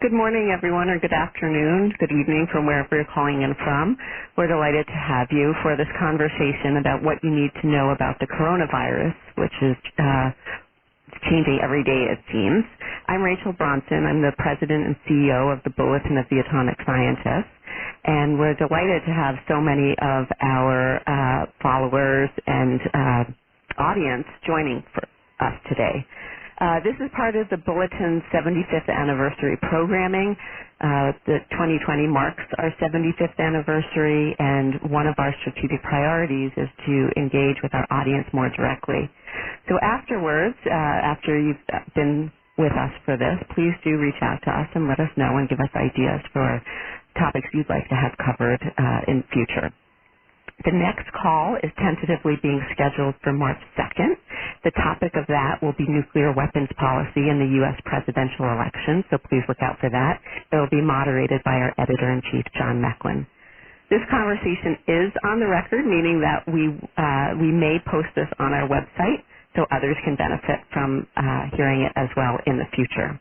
Good morning, everyone, or good afternoon, good evening from wherever you're calling in from. We're delighted to have you for this conversation about what you need to know about the coronavirus, which is changing every day, it seems. I'm Rachel Bronson. I'm the president and CEO of the Bulletin of the Atomic Scientists, and we're delighted to have so many of our followers and audience joining for us today. This is part of the Bulletin's 75th anniversary programming. The 2020 marks our 75th anniversary, and one of our strategic priorities is to engage with our audience more directly. So afterwards, after you've been with us for this, please do reach out to us and let us know and give us ideas for topics you'd like to have covered in future. The next call is tentatively being scheduled for March 2nd. The topic of that will be nuclear weapons policy in the U.S. presidential election, so please look out for that. It will be moderated by our editor-in-chief, John Mecklin. This conversation is on the record, meaning that we may post this on our website so others can benefit from hearing it as well in the future.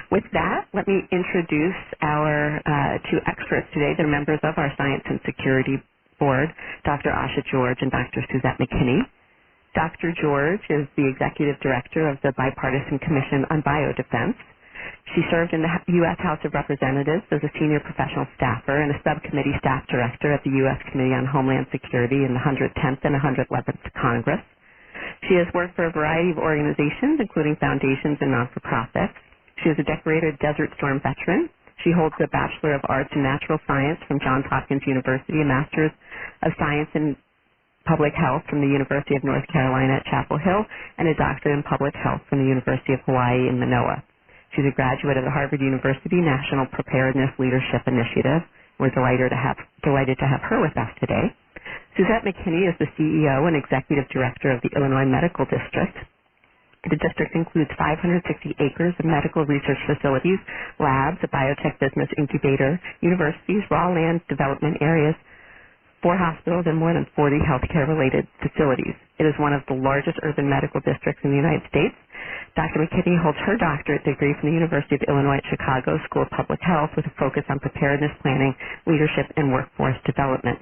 With that, let me introduce our two experts today. They're members of our Science and Security Board, Dr. Asha George and Dr. Suzet McKinney. Dr. George is the Executive Director of the Bipartisan Commission on Biodefense. She served in the U.S. House of Representatives as a senior professional staffer and a subcommittee staff director at the U.S. Committee on Homeland Security in the 110th and 111th Congress. She has worked for a variety of organizations, including foundations and non-for-profits. She is a decorated Desert Storm veteran. She holds a Bachelor of Arts in Natural Science from Johns Hopkins University, a Master's of Science in Public Health from the University of North Carolina at Chapel Hill, and a Doctorate in Public Health from the University of Hawaii in Manoa. She's a graduate of the Harvard University National Preparedness Leadership Initiative. We're delighted to have her with us today. Suzet McKinney is the CEO and Executive Director of the Illinois Medical District. The district includes 560 acres of medical research facilities, labs, a biotech business incubator, universities, raw land development areas, 4 hospitals, and more than 40 healthcare-related facilities. It is one of the largest urban medical districts in the United States. Dr. McKinney holds her doctorate degree from the University of Illinois at Chicago School of Public Health with a focus on preparedness planning, leadership, and workforce development.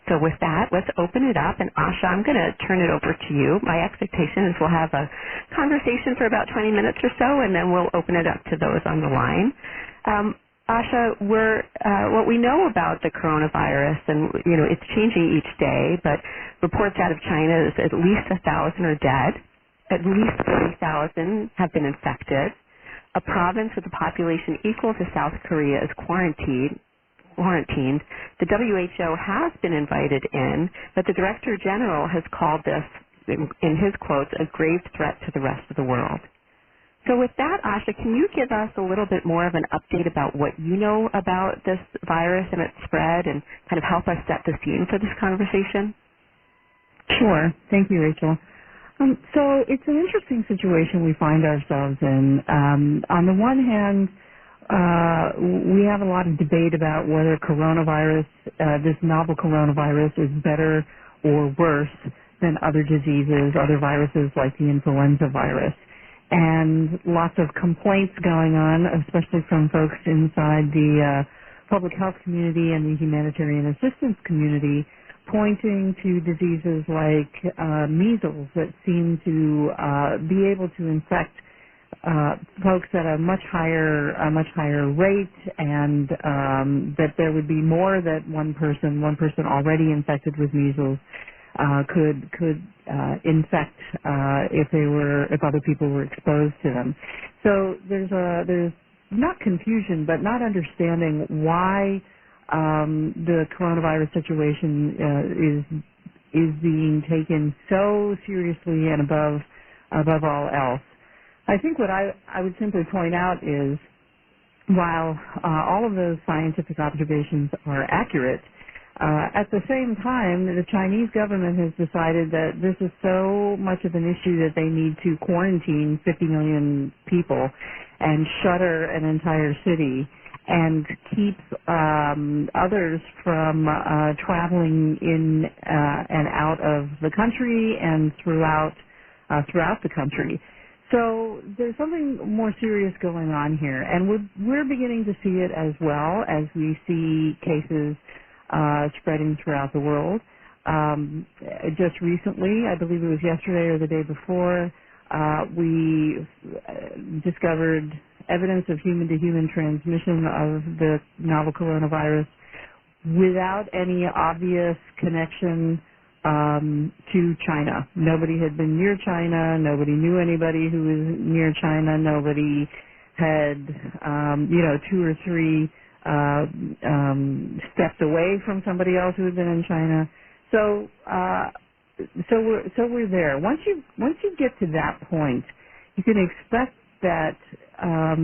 So with that, let's open it up. And Asha, I'm going to turn it over to you. My expectation is we'll have a conversation for about 20 minutes or so, and then we'll open it up to those on the line. Asha, what we know about the coronavirus, and it's changing each day, but reports out of China is at least 1,000 are dead, at least 30,000 have been infected. A province with a population equal to South Korea is quarantined. The WHO has been invited in, but the Director General has called this, in his quotes, a grave threat to the rest of the world. So with that, Asha, can you give us a little bit more of an update about what you know about this virus and its spread, and kind of help us set the scene for this conversation? Sure. Thank you, Rachel. So it's an interesting situation we find ourselves in. On the one hand, we have a lot of debate about whether coronavirus, this novel coronavirus, is better or worse than other diseases, other viruses like the influenza virus. And lots of complaints going on, especially from folks inside the public health community and the humanitarian assistance community, pointing to diseases like measles that seem to be able to infect folks at a much higher rate, and that there would be more that one person already infected with measles could infect if other people were exposed to them. So there's not confusion, but not understanding why the coronavirus situation is being taken so seriously and above all else. I think what I would simply point out is, while all of those scientific observations are accurate, at the same time, the Chinese government has decided that this is so much of an issue that they need to quarantine 50 million people and shutter an entire city and keep others from traveling in and out of the country and throughout the country. So there's something more serious going on here, and we're beginning to see it as well as we see cases spreading throughout the world. Just recently, I believe it was yesterday or the day before, we discovered evidence of human-to-human transmission of the novel coronavirus without any obvious connection to China. Nobody had been near China. Nobody knew anybody who was near China. Nobody had, two or three steps away from somebody else who had been in China. So we're there. Once you get to that point, you can expect that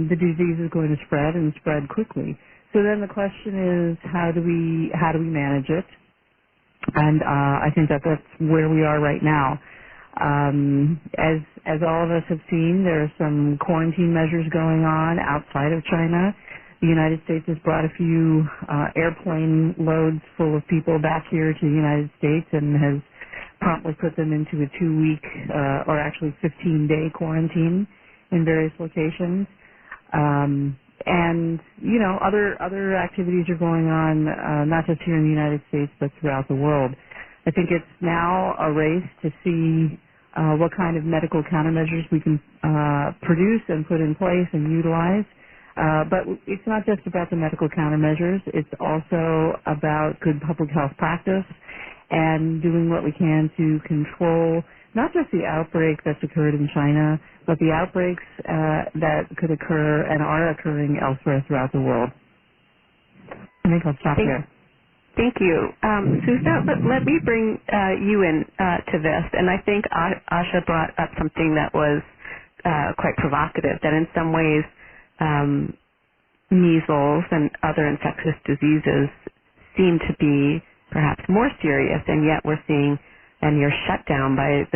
the disease is going to spread and spread quickly. So then the question is, how do we manage it? And I think that's where we are right now. As all of us have seen, there are some quarantine measures going on outside of China. The United States has brought a few airplane loads full of people back here to the United States and has promptly put them into a 2-week or actually 15-day quarantine in various locations. And, other activities are going on, not just here in the United States, but throughout the world. I think it's now a race to see what kind of medical countermeasures we can produce and put in place and utilize. But it's not just about the medical countermeasures. It's also about good public health practice and doing what we can to control not just the outbreak that's occurred in China, but the outbreaks that could occur and are occurring elsewhere throughout the world. I think I'll stop here. Thank you. Suzet, let me bring you in to this. And I think Asha brought up something that was quite provocative, that in some ways measles and other infectious diseases seem to be perhaps more serious, and yet we're seeing a near shutdown by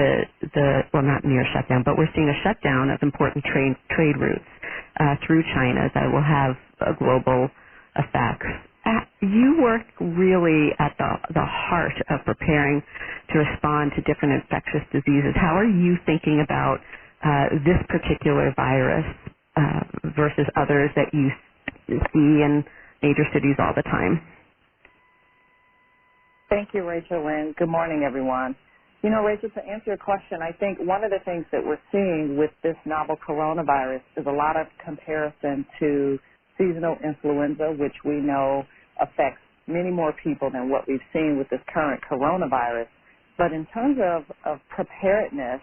not near shutdown, but we're seeing a shutdown of important trade routes through China that will have a global effects. You work really at the heart of preparing to respond to different infectious diseases. How are you thinking about this particular virus versus others that you see in major cities all the time? Thank you, Rachel, and good morning, everyone. Rachel, to answer your question, I think one of the things that we're seeing with this novel coronavirus is a lot of comparison to seasonal influenza, which we know affects many more people than what we've seen with this current coronavirus. But in terms of preparedness,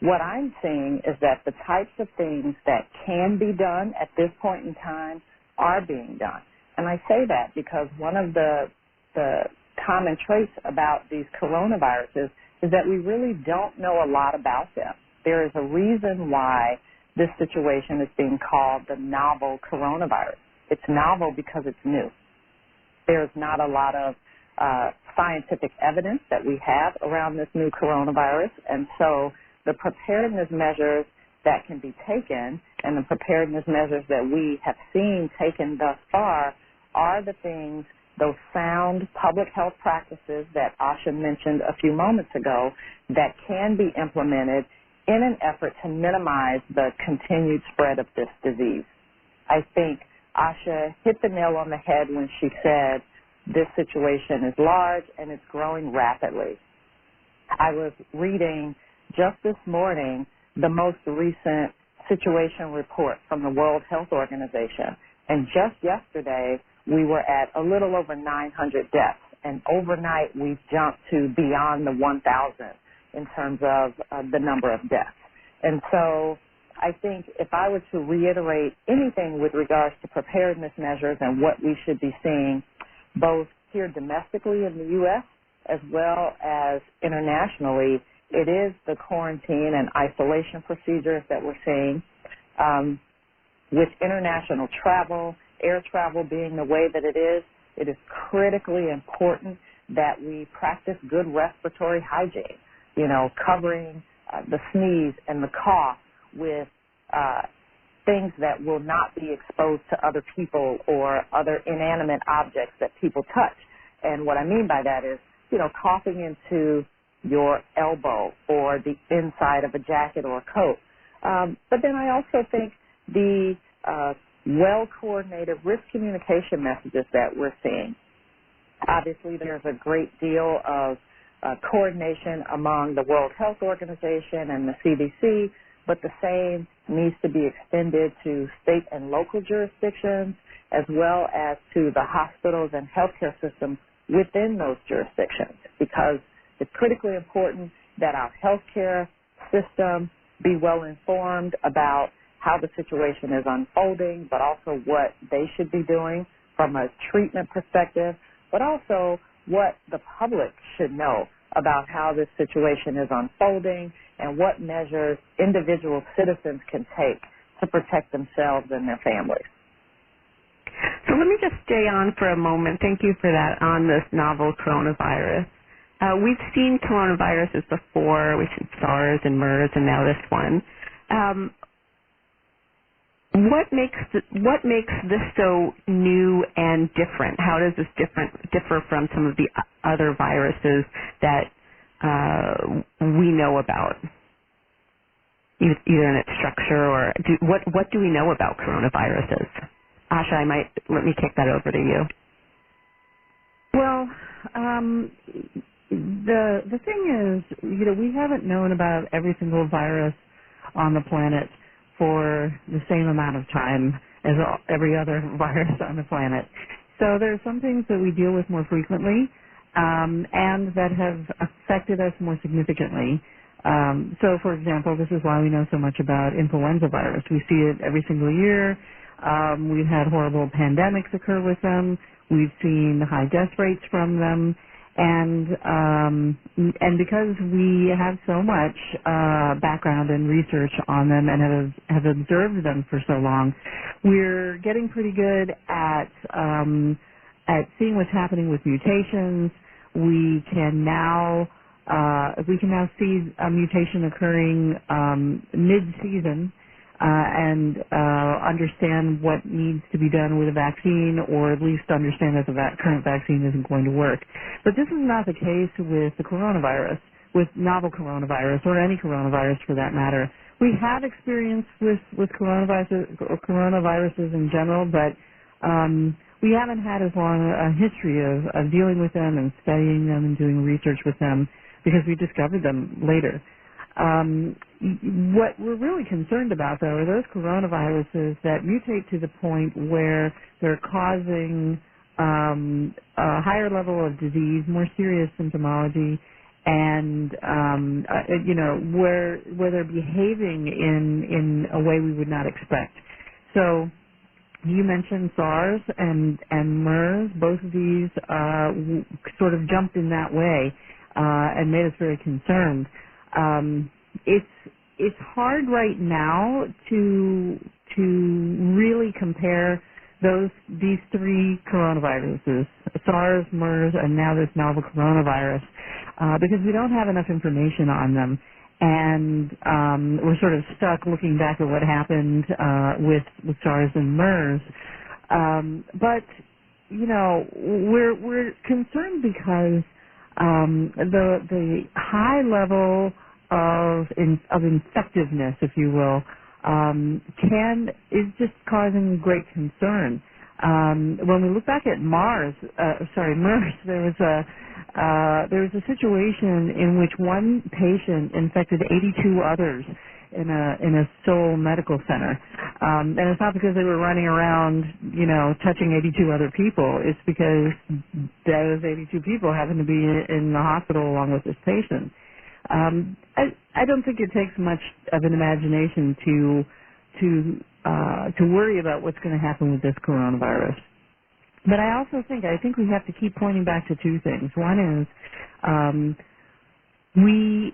what I'm seeing is that the types of things that can be done at this point in time are being done. And I say that because one of the common traits about these coronaviruses is that we really don't know a lot about them. There is a reason why this situation is being called the novel coronavirus. It's novel because it's new. There's not a lot of scientific evidence that we have around this new coronavirus, and so the preparedness measures that can be taken and the preparedness measures that we have seen taken thus far are the things, those sound public health practices that Asha mentioned a few moments ago, that can be implemented in an effort to minimize the continued spread of this disease. I think Asha hit the nail on the head when she said this situation is large and it's growing rapidly. I was reading just this morning the most recent situation report from the World Health Organization, and just yesterday we were at a little over 900 deaths, and overnight we've jumped to beyond the 1,000 in terms of the number of deaths. And so I think if I were to reiterate anything with regards to preparedness measures and what we should be seeing both here domestically in the U.S. as well as internationally, it is the quarantine and isolation procedures that we're seeing. With international travel, air travel being the way that it is critically important that we practice good respiratory hygiene, covering the sneeze and the cough with things that will not be exposed to other people or other inanimate objects that people touch. And what I mean by that is, coughing into your elbow or the inside of a jacket or a coat, But then I also think the well-coordinated risk communication messages that we're seeing. Obviously, there's a great deal of coordination among the World Health Organization and the CDC, but the same needs to be extended to state and local jurisdictions as well as to the hospitals and healthcare systems within those jurisdictions, because it's critically important that our healthcare system be well informed about how the situation is unfolding, but also what they should be doing from a treatment perspective, but also what the public should know about how this situation is unfolding and what measures individual citizens can take to protect themselves and their families. So let me just stay on for a moment. Thank you for that on this novel coronavirus. We've seen coronaviruses before. We've seen SARS and MERS and now this one. What makes this so new and different? How does this differ from some of the other viruses that we know about, either in its structure or what do we know about coronaviruses? Asha, let me kick that over to you. Well, the thing is, we haven't known about every single virus on the planet for the same amount of time as every other virus on the planet. So there are some things that we deal with more frequently and that have affected us more significantly. So, for example, this is why we know so much about influenza virus. We see it every single year. We've had horrible pandemics occur with them. We've seen high death rates from them. And because we have so much background and research on them and have observed them for so long, we're getting pretty good at seeing what's happening with mutations. We can now see a mutation occurring mid-season and understand what needs to be done with a vaccine, or at least understand that the current vaccine isn't going to work. But this is not the case with the coronavirus, with novel coronavirus, or any coronavirus for that matter. We have experience with coronaviruses in general, but we haven't had as long a history of dealing with them and studying them and doing research with them because we discovered them later. What we're really concerned about, though, are those coronaviruses that mutate to the point where they're causing a higher level of disease, more serious symptomology, and where they're behaving in a way we would not expect. So you mentioned SARS and MERS. Both of these sort of jumped in that way and made us very concerned. It's hard right now to really compare these three coronaviruses, SARS, MERS, and now this novel coronavirus, because we don't have enough information on them, and we're sort of stuck looking back at what happened with SARS and MERS. But we're concerned because the high level of infectiveness, if you will, is just causing great concern. When we look back at MERS, there was a situation in which one patient infected 82 others in a Seoul medical center, and it's not because they were running around, touching 82 other people. It's because those 82 people happened to be in the hospital along with this patient. I don't think it takes much of an imagination to worry about what's going to happen with this coronavirus. But I think we have to keep pointing back to two things. One is we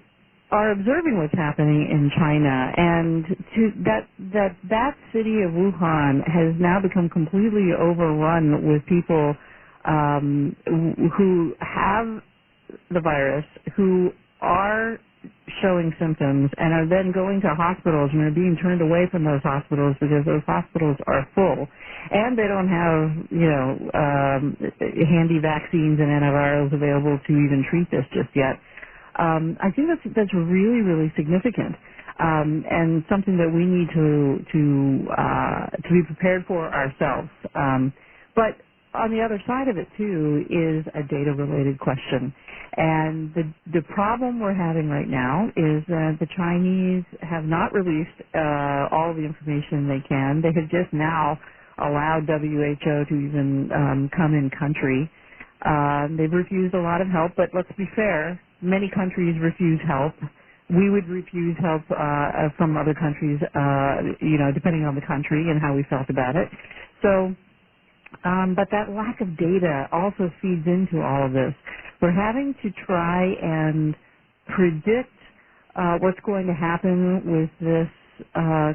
are observing what's happening in China, and that city of Wuhan has now become completely overrun with people who have the virus, who are showing symptoms and are then going to hospitals and are being turned away from those hospitals because those hospitals are full and they don't have, handy vaccines and antivirals available to even treat this just yet. I think that's really, really significant. and something that we need to be prepared for ourselves. But on the other side of it too is a data-related question. And the problem we're having right now is that the Chinese have not released all the information they can. They have just now allowed WHO to even come in country. They've refused a lot of help, but let's be fair, many countries refuse help. We would refuse help from other countries, depending on the country and how we felt about it. So, but that lack of data also feeds into all of this. We're having to try and predict what's going to happen with this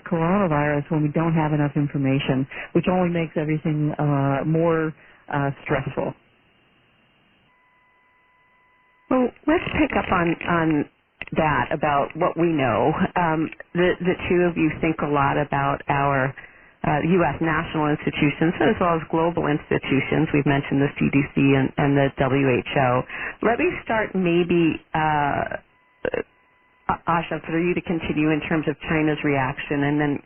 coronavirus when we don't have enough information, which only makes everything more stressful. Well, let's pick up on that about what we know. The two of you think a lot about our U.S. national institutions as well as global institutions. We've mentioned the CDC and the WHO. Let me start maybe, Asha, for you to continue in terms of China's reaction, and then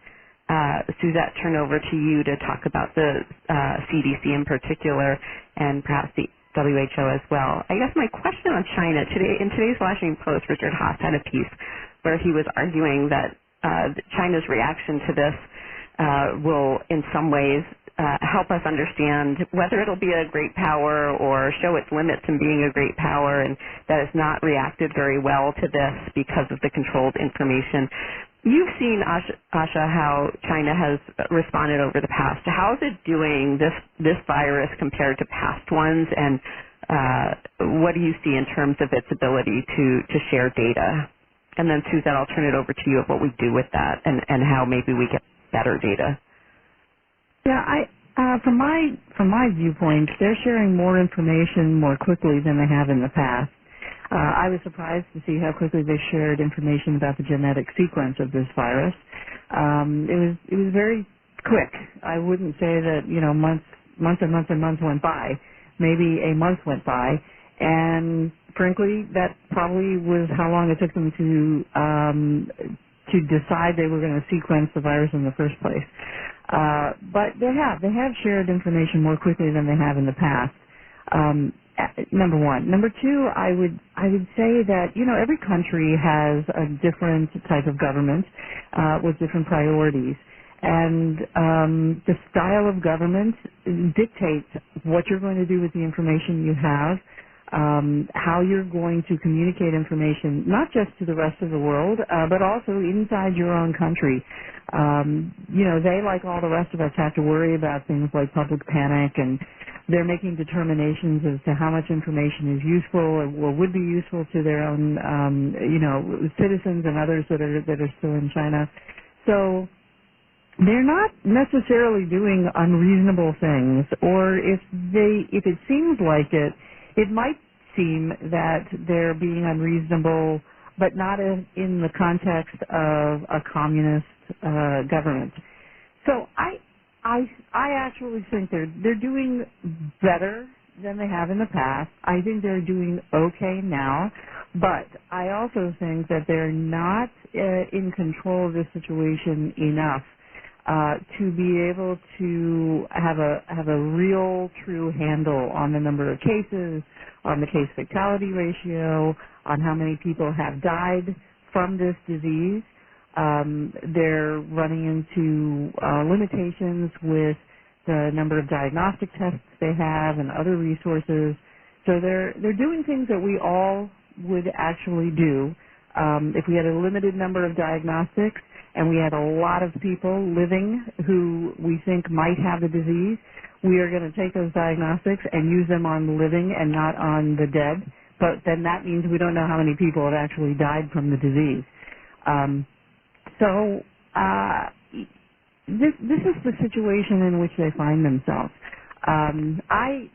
Suzette, turn over to you to talk about the CDC in particular and perhaps the WHO as well. I guess my question on China, in today's Washington Post, Richard Haas had a piece where he was arguing that China's reaction to this will in some ways help us understand whether it'll be a great power or show its limits in being a great power, and that it's not reacted very well to this because of the controlled information. You've seen, Asha, how China has responded over the past. How is it doing this virus compared to past ones, and what do you see in terms of its ability to share data? And then, Suzette, I'll turn it over to you of what we do with that and how maybe we get better data. Yeah, from my viewpoint, they're sharing more information more quickly than they have in the past. I was surprised to see how quickly they shared information about the genetic sequence of this virus. It was very quick. I wouldn't say that months went by. Maybe a month went by, and frankly, that probably was how long it took them to decide they were going to sequence the virus in the first place. But they have shared information more quickly than they have in the past. Number one. Number two, I would say that every country has a different type of government with different priorities, and the style of government dictates what you're going to do with the information you have, how you're going to communicate information, not just to the rest of the world, but also inside your own country. They, like all the rest of us, have to worry about things like public panic, and they're making determinations as to how much information is useful or would be useful to their own, citizens and others that are still in China. So they're not necessarily doing unreasonable things, or if it seems like it, it might seem that they're being unreasonable, but not in the context of a communist government. So I actually think they're doing better than they have in the past. I think they're doing okay now, but I also think that they're not in control of the situation enough to be able to have a real, true handle on the number of cases, on the case fatality ratio, on how many people have died from this disease. They're running into limitations with the number of diagnostic tests they have and other resources. So they're doing things that we all would actually do if we had a limited number of diagnostics and we had a lot of people living who we think might have the disease. We are going to take those diagnostics and use them on the living and not on the dead. But then that means we don't know how many people have actually died from the disease. So this is the situation in which they find themselves. I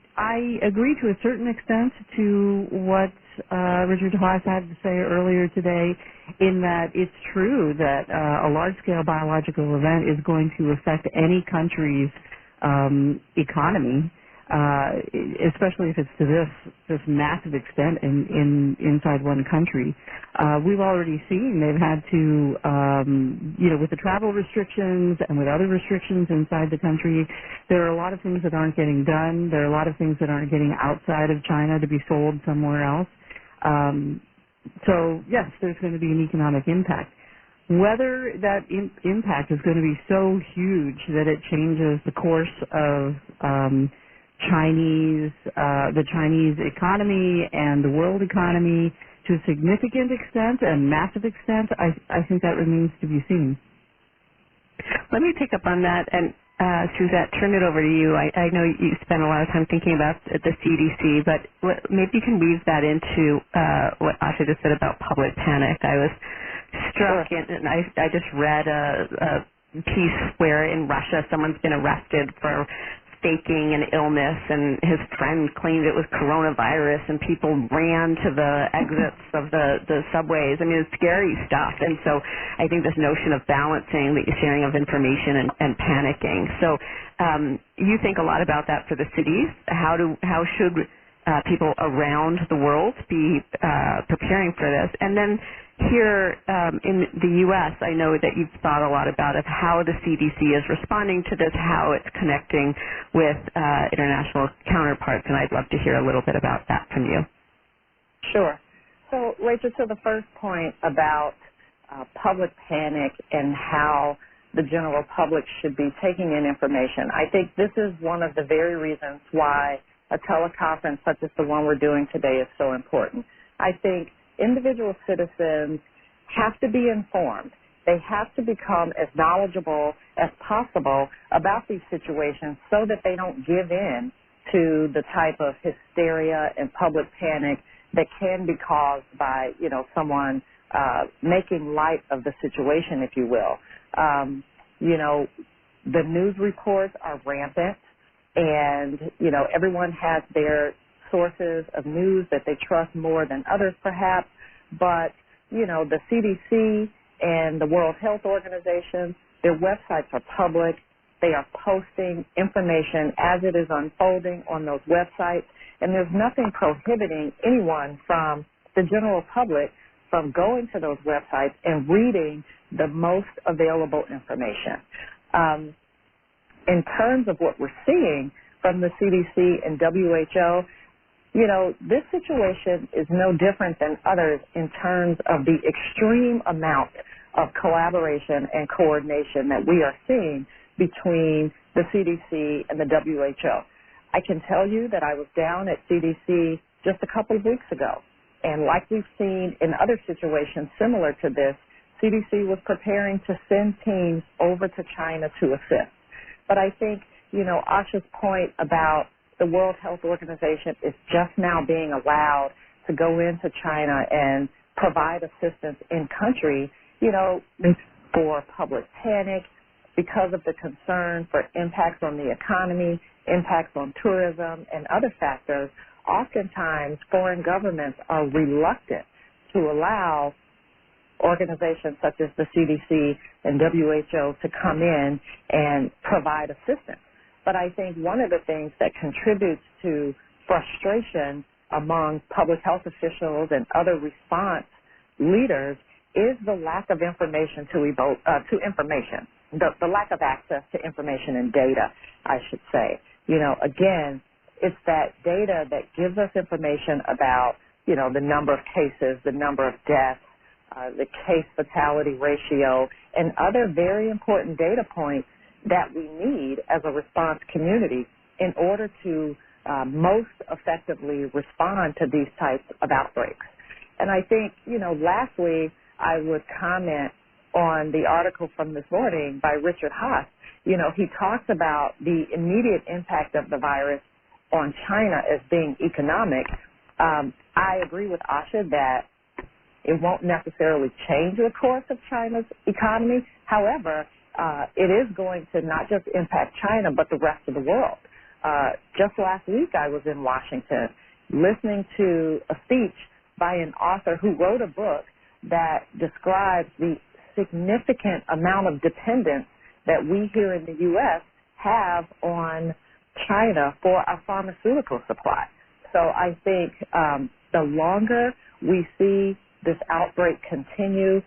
agree to a certain extent to what Richard Haas had to say earlier today, in that it's true that a large-scale biological event is going to affect any country's economy. especially if it's to this massive extent inside one country. We've already seen they've had to, with the travel restrictions and with other restrictions inside the country, there are a lot of things that aren't getting done. There are a lot of things that aren't getting outside of China to be sold somewhere else. So yes, there's going to be an economic impact. Whether that impact is going to be so huge that it changes the course of the Chinese economy and the world economy to a significant extent and massive extent, I think that remains to be seen. Let me pick up on that, and Suzette, turn it over to you. I know you spent a lot of time thinking about the CDC, but maybe you can weave that into what Asha just said about public panic. I was struck, and I just read a piece where in Russia someone's been arrested for faking an illness, and his friend claimed it was coronavirus, and people ran to the exits of the subways. I mean, it's scary stuff. And so I think this notion of balancing the sharing of information and panicking. So you think a lot about that for the cities. How should people around the world be preparing for this? And then here in the U.S., I know that you've thought a lot about how the CDC is responding to this, how it's connecting with international counterparts, and I'd love to hear a little bit about that from you. Sure. So, Rachel, to the first point about public panic and how the general public should be taking in information, I think this is one of the very reasons why a teleconference such as the one we're doing today is so important. I think individual citizens have to be informed. They have to become as knowledgeable as possible about these situations so that they don't give in to the type of hysteria and public panic that can be caused by, someone making light of the situation, if you will. The news reports are rampant, and, everyone has their sources of news that they trust more than others perhaps, but, the CDC and the World Health Organization, their websites are public. They are posting information as it is unfolding on those websites, and there's nothing prohibiting anyone from the general public from going to those websites and reading the most available information. In terms of what we're seeing from the CDC and WHO, this situation is no different than others in terms of the extreme amount of collaboration and coordination that we are seeing between the CDC and the WHO. I can tell you that I was down at CDC just a couple of weeks ago, and like we've seen in other situations similar to this, CDC was preparing to send teams over to China to assist. But I think, Asha's point about the World Health Organization is just now being allowed to go into China and provide assistance in country, for public panic because of the concern for impacts on the economy, impacts on tourism, and other factors. Oftentimes, foreign governments are reluctant to allow organizations such as the CDC and WHO to come in and provide assistance. But I think one of the things that contributes to frustration among public health officials and other response leaders is the lack of information to information, the lack of access to information and data, I should say. Again, it's that data that gives us information about, the number of cases, the number of deaths, the case fatality ratio, and other very important data points that we need as a response community in order to most effectively respond to these types of outbreaks. And I think, lastly, I would comment on the article from this morning by Richard Haas. He talks about the immediate impact of the virus on China as being economic. I agree with Asha that it won't necessarily change the course of China's economy. However, it is going to not just impact China, but the rest of the world. Just last week, I was in Washington listening to a speech by an author who wrote a book that describes the significant amount of dependence that we here in the U.S. have on China for our pharmaceutical supply. So I think the longer we see this outbreak continue,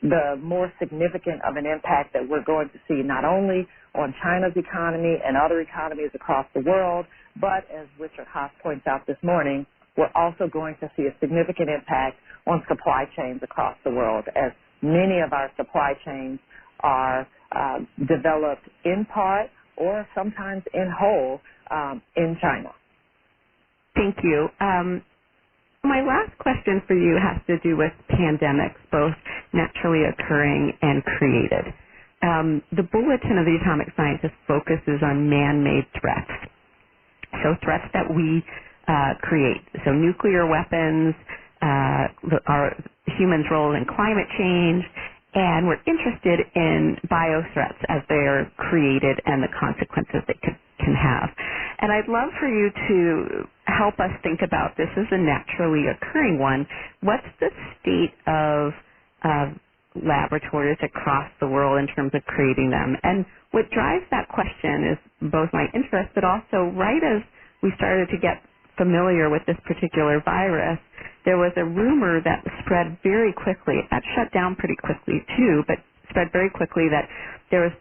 the more significant of an impact that we're going to see not only on China's economy and other economies across the world, but as Richard Haas points out this morning, we're also going to see a significant impact on supply chains across the world, as many of our supply chains are developed in part or sometimes in whole in China. Thank you. My last question for you has to do with pandemics, both naturally occurring and created. The Bulletin of the Atomic Scientist focuses on man-made threats, so threats that we create. So nuclear weapons, our humans' role in climate change, and we're interested in bio-threats as they are created and the consequences they can have. And I'd love for you to help us think about this as a naturally occurring one. What's the state of laboratories across the world in terms of creating them? And what drives that question is both my interest, but also right as we started to get familiar with this particular virus, there was a rumor that spread very quickly. That shut down pretty quickly too, but spread very quickly that there was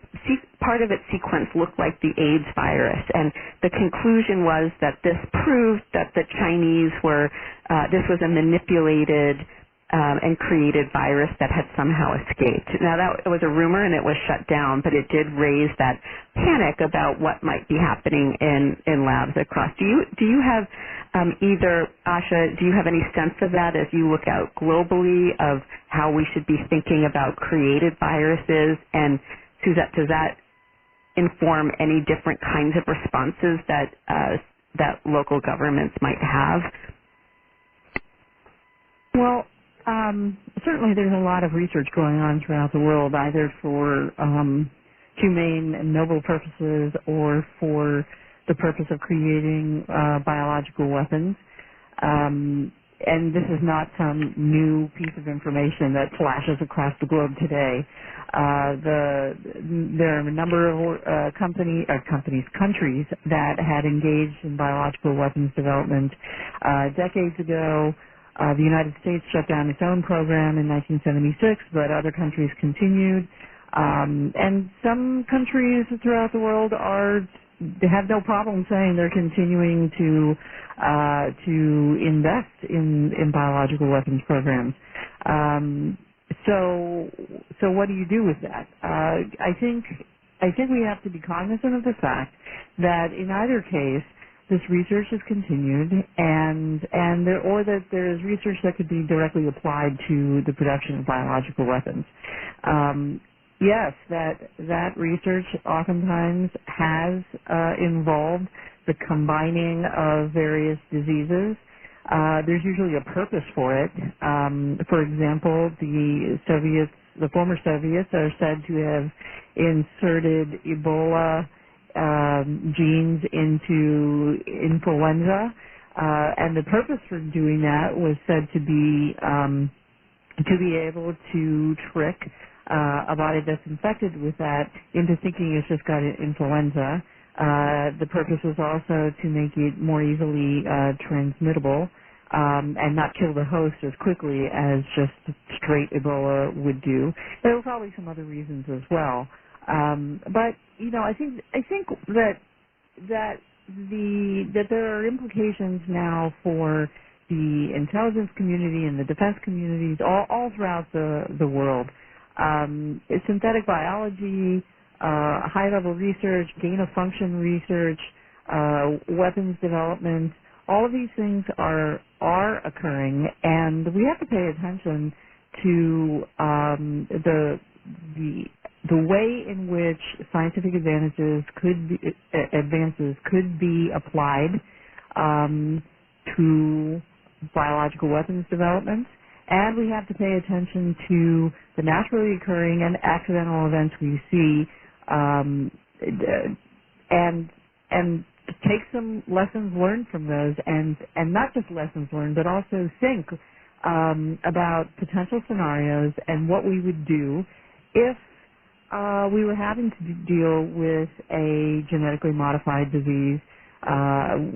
part of its sequence looked like the AIDS virus, and the conclusion was that this proved that the Chinese were this was a manipulated and created virus that had somehow escaped. Now that was a rumor and it was shut down, but it did raise that panic about what might be happening in labs across. Do you have either, Asha, do you have any sense of that as you look out globally of how we should be thinking about created viruses? And Suzette, does that inform any different kinds of responses that that local governments might have? Well, certainly there's a lot of research going on throughout the world, either for humane and noble purposes or for the purpose of creating biological weapons. And this is not some new piece of information that flashes across the globe today. There are a number of countries that had engaged in biological weapons development decades ago. The United States shut down its own program in 1976, but other countries continued. And some countries throughout the world have no problem saying they're continuing to invest in biological weapons programs. So what do you do with that? I think we have to be cognizant of the fact that in either case, this research is continued, or that there is research that could be directly applied to the production of biological weapons. Yes, that research oftentimes has involved the combining of various diseases. There's usually a purpose for it. For example, the former Soviets are said to have inserted Ebola genes into influenza, and the purpose for doing that was said to be able to trick a body that's infected with that into thinking it's just got influenza. The purpose was also to make it more easily transmittable and not kill the host as quickly as just straight Ebola would do. There were probably some other reasons as well. But I think that there are implications now for the intelligence community and the defense communities all throughout the world. Synthetic biology, high-level research, gain-of-function research, weapons development, all of these things are occurring, and we have to pay attention to the way in which scientific advances could be applied to biological weapons development, and we have to pay attention to the naturally occurring and accidental events we see, and take some lessons learned from those, and not just lessons learned, but also think about potential scenarios and what we would do if we were having to deal with a genetically modified disease.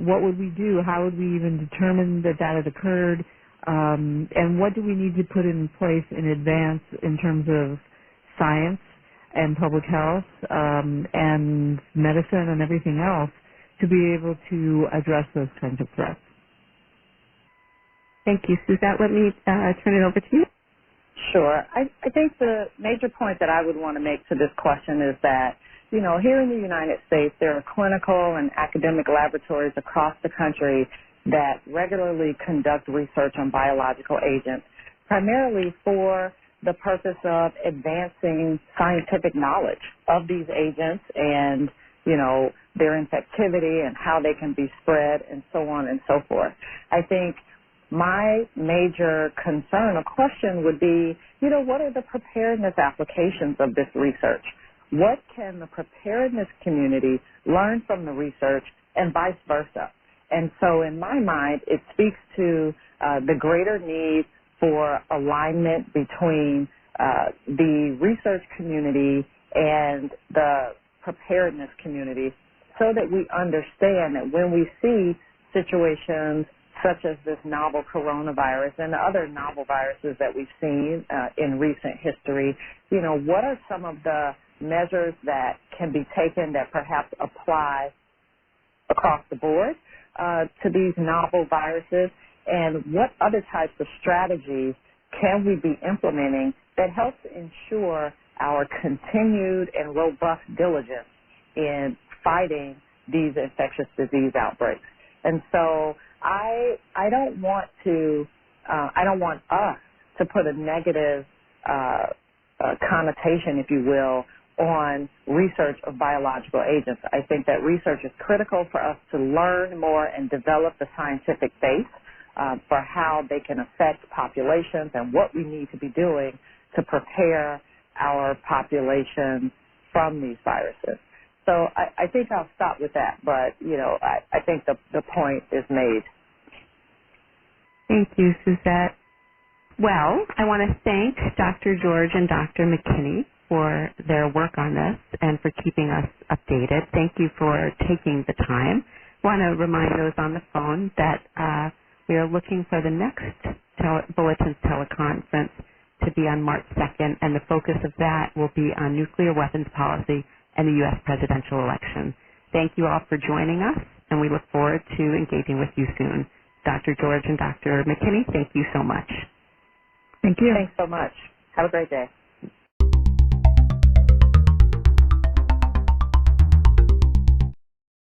What would we do? How would we even determine that that had occurred? And what do we need to put in place in advance in terms of science and public health and medicine and everything else to be able to address those kinds of threats? Thank you, Suzette. Let me turn it over to you. Sure. I think the major point that I would want to make to this question is that, you know, here in the United States, there are clinical and academic laboratories across the country that regularly conduct research on biological agents, primarily for the purpose of advancing scientific knowledge of these agents and, you know, their infectivity and how they can be spread and so on and so forth. I think my major concern or question would be, you know, what are the preparedness applications of this research? What can the preparedness community learn from the research and vice versa? And so in my mind, it speaks to the greater need for alignment between the research community and the preparedness community so that we understand that when we see situations such as this novel coronavirus and other novel viruses that we've seen in recent history, you know, what are some of the measures that can be taken that perhaps apply across the board to these novel viruses, and what other types of strategies can we be implementing that helps ensure our continued and robust diligence in fighting these infectious disease outbreaks. And so I don't want us to put a negative connotation, if you will, on research of biological agents. I think that research is critical for us to learn more and develop the scientific base for how they can affect populations and what we need to be doing to prepare our populations from these viruses. So I think I'll stop with that, but, you know, I think the point is made. Thank you, Suzette. Well, I want to thank Dr. George and Dr. McKinney for their work on this and for keeping us updated. Thank you for taking the time. I want to remind those on the phone that we are looking for the next Bulletin's teleconference to be on March 2nd, and the focus of that will be on nuclear weapons policy and the U.S. presidential election. Thank you all for joining us, and we look forward to engaging with you soon. Dr. George and Dr. McKinney, thank you so much. Thank you. Thanks so much. Have a great day.